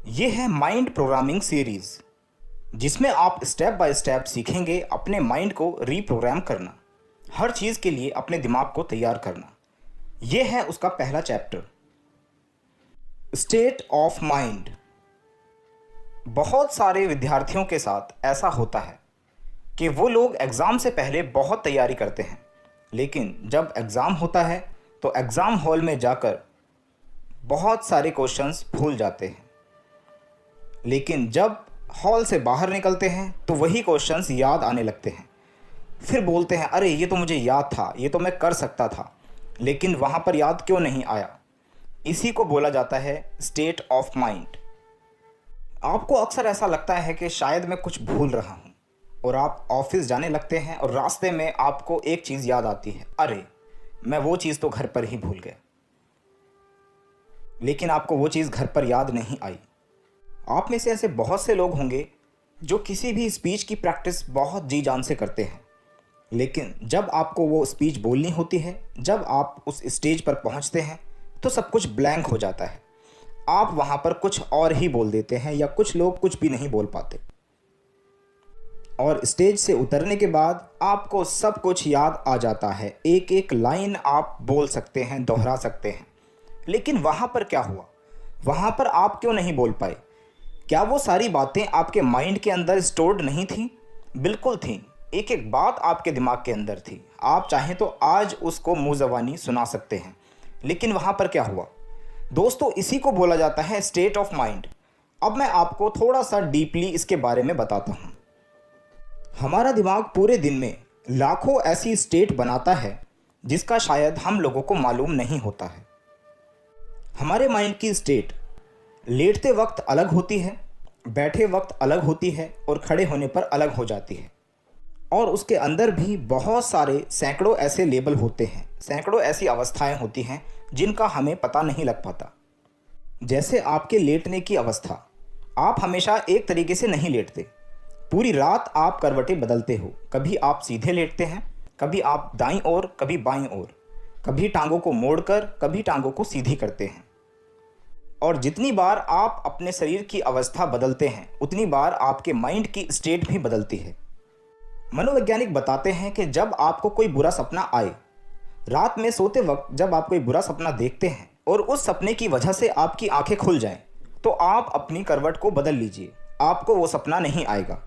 ये है mind programming series जिसमें आप स्टेप बाय स्टेप सीखेंगे अपने माइंड को रीप्रोग्राम करना, हर चीज़ के लिए अपने दिमाग को तैयार करना। ये है उसका पहला चैप्टर, स्टेट ऑफ माइंड। बहुत सारे विद्यार्थियों के साथ ऐसा होता है कि वो लोग एग्ज़ाम से पहले बहुत तैयारी करते हैं, लेकिन जब एग्ज़ाम होता है तो एग्ज़ाम हॉल में जाकर बहुत सारे क्वेश्चंस भूल जाते हैं। लेकिन जब हॉल से बाहर निकलते हैं तो वही क्वेश्चंस याद आने लगते हैं। फिर बोलते हैं, अरे ये तो मुझे याद था, ये तो मैं कर सकता था, लेकिन वहाँ पर याद क्यों नहीं आया। इसी को बोला जाता है स्टेट ऑफ माइंड। आपको अक्सर ऐसा लगता है कि शायद मैं कुछ भूल रहा हूँ और आप ऑफिस जाने लगते हैं और रास्ते में आपको एक चीज़ याद आती है, अरे मैं वो चीज़ तो घर पर ही भूल गया। लेकिन आपको वो चीज़ घर पर याद नहीं आई। आप में से ऐसे बहुत से लोग होंगे जो किसी भी स्पीच की प्रैक्टिस बहुत जी जान से करते हैं, लेकिन जब आपको वो स्पीच बोलनी होती है, जब आप उस स्टेज पर पहुंचते हैं तो सब कुछ ब्लैंक हो जाता है। आप वहां पर कुछ और ही बोल देते हैं या कुछ लोग कुछ भी नहीं बोल पाते। और स्टेज से उतरने के बाद आपको सब कुछ याद आ जाता है, एक एक लाइन आप बोल सकते हैं, दोहरा सकते हैं। लेकिन वहाँ पर क्या हुआ? वहाँ पर आप क्यों नहीं बोल पाए? क्या वो सारी बातें आपके माइंड के अंदर स्टोर्ड नहीं थी? बिल्कुल थी। एक एक बात आपके दिमाग के अंदर थी। आप चाहें तो आज उसको मुँह ज़बानी सुना सकते हैं। लेकिन वहाँ पर क्या हुआ? दोस्तों, इसी को बोला जाता है स्टेट ऑफ माइंड। अब मैं आपको थोड़ा सा डीपली इसके बारे में बताता हूँ। हमारा दिमाग पूरे दिन में लाखों ऐसी स्टेट बनाता है जिसका शायद हम लोगों को मालूम नहीं होता है। हमारे माइंड की स्टेट लेटते वक्त अलग होती है, बैठे वक्त अलग होती है और खड़े होने पर अलग हो जाती है। और उसके अंदर भी बहुत सारे सैकड़ों ऐसे लेबल होते हैं, सैकड़ों ऐसी अवस्थाएं होती हैं जिनका हमें पता नहीं लग पाता। जैसे आपके लेटने की अवस्था, आप हमेशा एक तरीके से नहीं लेटते। पूरी रात आप करवटें बदलते हो। कभी आप सीधे लेटते हैं, कभी आप दाईं ओर, कभी बाईं ओर, कभी टांगों को मोड़कर, कभी टांगों को सीधी करते हैं। और जितनी बार आप अपने शरीर की अवस्था बदलते हैं, उतनी बार आपके माइंड की स्टेट भी बदलती है। मनोवैज्ञानिक बताते हैं कि जब आपको कोई बुरा सपना आए, रात में सोते वक्त जब आप कोई बुरा सपना देखते हैं और उस सपने की वजह से आपकी आंखें खुल जाएं, तो आप अपनी करवट को बदल लीजिए, आपको वो सपना नहीं आएगा।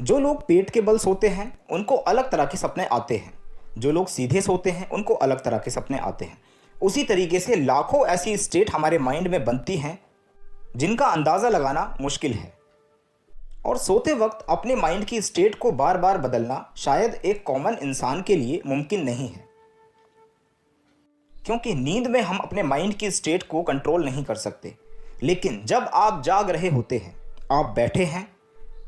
जो लोग पेट के बल सोते हैं उनको अलग तरह के सपने आते हैं, जो लोग सीधे सोते हैं उनको अलग तरह के सपने आते हैं। उसी तरीके से लाखों ऐसी स्टेट हमारे माइंड में बनती हैं जिनका अंदाज़ा लगाना मुश्किल है। और सोते वक्त अपने माइंड की स्टेट को बार बार बदलना शायद एक कॉमन इंसान के लिए मुमकिन नहीं है, क्योंकि नींद में हम अपने माइंड की स्टेट को कंट्रोल नहीं कर सकते। लेकिन जब आप जाग रहे होते हैं, आप बैठे हैं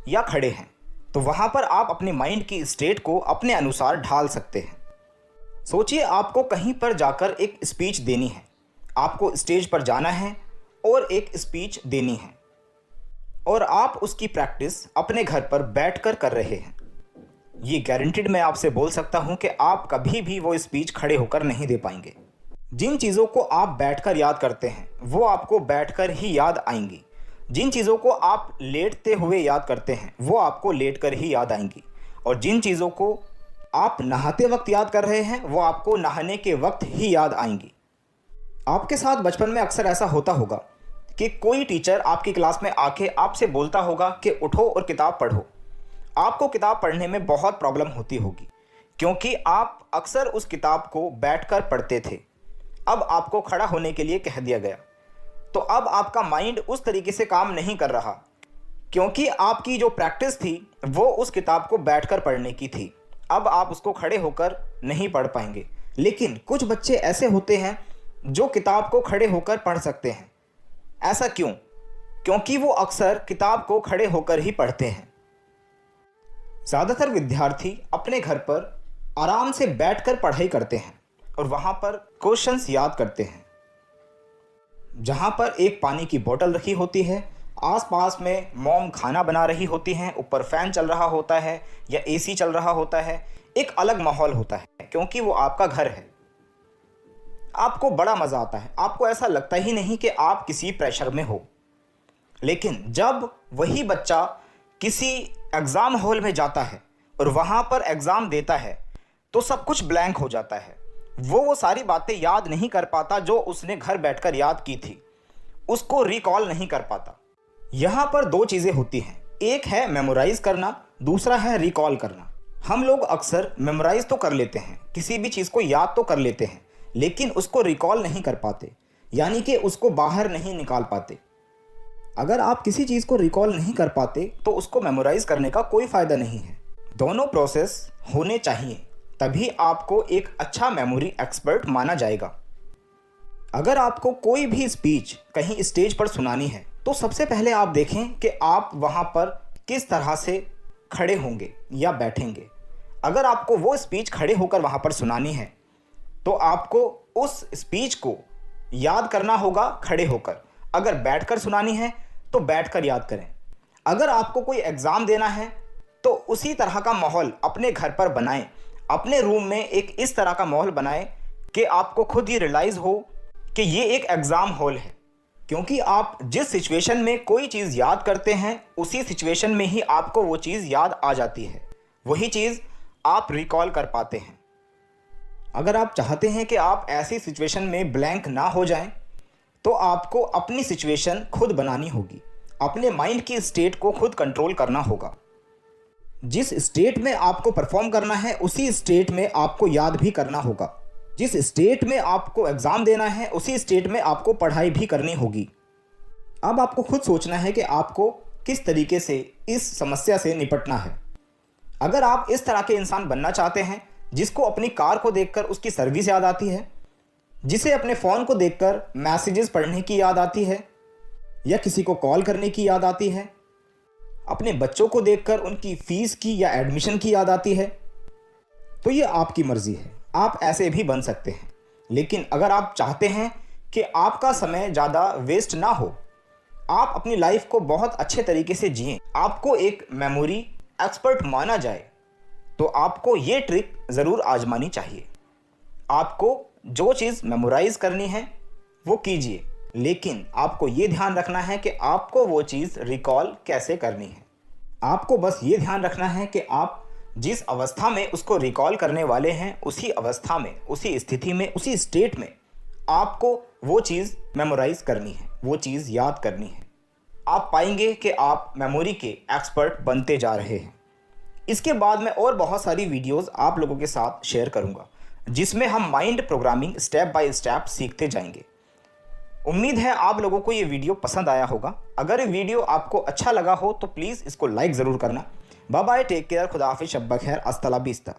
या खड़े हैं, तो वहाँ पर आप अपने माइंड की स्टेट को अपने अनुसार ढाल सकते हैं। सोचिए, आपको कहीं पर जाकर एक स्पीच देनी है, आपको स्टेज पर जाना है और एक स्पीच देनी है, और आप उसकी प्रैक्टिस अपने घर पर बैठकर कर रहे हैं। ये गारंटीड मैं आपसे बोल सकता हूँ कि आप कभी भी वो स्पीच खड़े होकर नहीं दे पाएंगे। जिन चीज़ों को आप बैठकर याद करते हैं वो आपको बैठकर ही याद आएंगी। जिन चीज़ों को आप लेटते हुए याद करते हैं वो आपको लेटकर ही याद आएंगी। और जिन चीज़ों को आप नहाते वक्त याद कर रहे हैं वो आपको नहाने के वक्त ही याद आएंगी। आपके साथ बचपन में अक्सर ऐसा होता होगा कि कोई टीचर आपकी क्लास में आके आपसे बोलता होगा कि उठो और किताब पढ़ो। आपको किताब पढ़ने में बहुत प्रॉब्लम होती होगी, क्योंकि आप अक्सर उस किताब को बैठकर पढ़ते थे। अब आपको खड़ा होने के लिए कह दिया गया, तो अब आपका माइंड उस तरीके से काम नहीं कर रहा, क्योंकि आपकी जो प्रैक्टिस थी वो उस किताब को बैठकर पढ़ने की थी। अब आप उसको खड़े होकर नहीं पढ़ पाएंगे। लेकिन कुछ बच्चे ऐसे होते हैं जो किताब को खड़े होकर पढ़ सकते हैं। ऐसा क्यों? क्योंकि वो अक्सर किताब को खड़े होकर ही पढ़ते हैं। ज़्यादातर विद्यार्थी अपने घर पर आराम से बैठकर पढ़ाई करते हैं और वहाँ पर क्वेश्चंस याद करते हैं। जहाँ पर एक पानी की बोतल रखी होती है, आसपास में मॉम खाना बना रही होती हैं, ऊपर फैन चल रहा होता है या एसी चल रहा होता है, एक अलग माहौल होता है, क्योंकि वो आपका घर है। आपको बड़ा मज़ा आता है, आपको ऐसा लगता ही नहीं कि आप किसी प्रेशर में हो। लेकिन जब वही बच्चा किसी एग्ज़ाम हॉल में जाता है और वहाँ पर एग्ज़ाम देता है तो सब कुछ ब्लैंक हो जाता है। वो सारी बातें याद नहीं कर पाता जो उसने घर बैठकर याद की थी, उसको रिकॉल नहीं कर पाता। यहाँ पर दो चीज़ें होती हैं, एक है मेमोराइज़ करना, दूसरा है रिकॉल करना। हम लोग अक्सर मेमोराइज़ तो कर लेते हैं, किसी भी चीज़ को याद तो कर लेते हैं, लेकिन उसको रिकॉल नहीं कर पाते, यानी कि उसको बाहर नहीं निकाल पाते। अगर आप किसी चीज़ को रिकॉल नहीं कर पाते तो उसको मेमोराइज़ करने का कोई फ़ायदा नहीं है। दोनों प्रोसेस होने चाहिए, तभी आपको एक अच्छा मेमोरी एक्सपर्ट माना जाएगा। अगर आपको कोई भी स्पीच कहीं स्टेज पर सुनानी है तो सबसे पहले आप देखें कि आप वहाँ पर किस तरह से खड़े होंगे या बैठेंगे। अगर आपको वो स्पीच खड़े होकर वहाँ पर सुनानी है तो आपको उस स्पीच को याद करना होगा खड़े होकर। अगर बैठकर सुनानी है तो बैठकर याद करें। अगर आपको कोई एग्ज़ाम देना है तो उसी तरह का माहौल अपने घर पर बनाएं, अपने रूम में एक इस तरह का माहौल बनाएं कि आपको खुद ही रियलाइज़ हो कि ये एक एग्ज़ाम हॉल है। क्योंकि आप जिस सिचुएशन में कोई चीज़ याद करते हैं उसी सिचुएशन में ही आपको वो चीज़ याद आ जाती है, वही चीज़ आप रिकॉल कर पाते हैं। अगर आप चाहते हैं कि आप ऐसी सिचुएशन में ब्लैंक ना हो जाएं, तो आपको अपनी सिचुएशन खुद बनानी होगी, अपने माइंड की स्टेट को खुद कंट्रोल करना होगा। जिस स्टेट में आपको परफॉर्म करना है उसी स्टेट में आपको याद भी करना होगा। जिस स्टेट में आपको एग्ज़ाम देना है उसी स्टेट में आपको पढ़ाई भी करनी होगी। अब आपको खुद सोचना है कि आपको किस तरीके से इस समस्या से निपटना है। अगर आप इस तरह के इंसान बनना चाहते हैं जिसको अपनी कार को देखकर उसकी सर्विस याद आती है, जिसे अपने फ़ोन को देखकर मैसेजेस पढ़ने की याद आती है या किसी को कॉल करने की याद आती है, अपने बच्चों को देखकर उनकी फ़ीस की या एडमिशन की याद आती है, तो ये आपकी मर्ज़ी है, आप ऐसे भी बन सकते हैं। लेकिन अगर आप चाहते हैं कि आपका समय ज़्यादा वेस्ट ना हो, आप अपनी लाइफ को बहुत अच्छे तरीके से जिएं, आपको एक मेमोरी एक्सपर्ट माना जाए, तो आपको ये ट्रिक ज़रूर आजमानी चाहिए। आपको जो चीज़ मेमोराइज़ करनी है वो कीजिए, लेकिन आपको ये ध्यान रखना है कि आपको वो चीज़ रिकॉल कैसे करनी है। आपको बस ये ध्यान रखना है कि आप जिस अवस्था में उसको रिकॉल करने वाले हैं उसी अवस्था में, उसी स्थिति में, उसी स्टेट में आपको वो चीज़ मेमोराइज़ करनी है, वो चीज़ याद करनी है। आप पाएंगे कि आप मेमोरी के एक्सपर्ट बनते जा रहे हैं। इसके बाद मैं और बहुत सारी वीडियोस आप लोगों के साथ शेयर करूंगा जिसमें हम mind programming step by step सीखते जाएंगे। उम्मीद है आप लोगों को ये वीडियो पसंद आया होगा। अगर ये वीडियो आपको अच्छा लगा हो तो प्लीज़ इसको लाइक ज़रूर करना। बाय बाय, टेक केयर, खुदा हाफिज़, शब्बा खैर, अस्सलाम बिस्ता।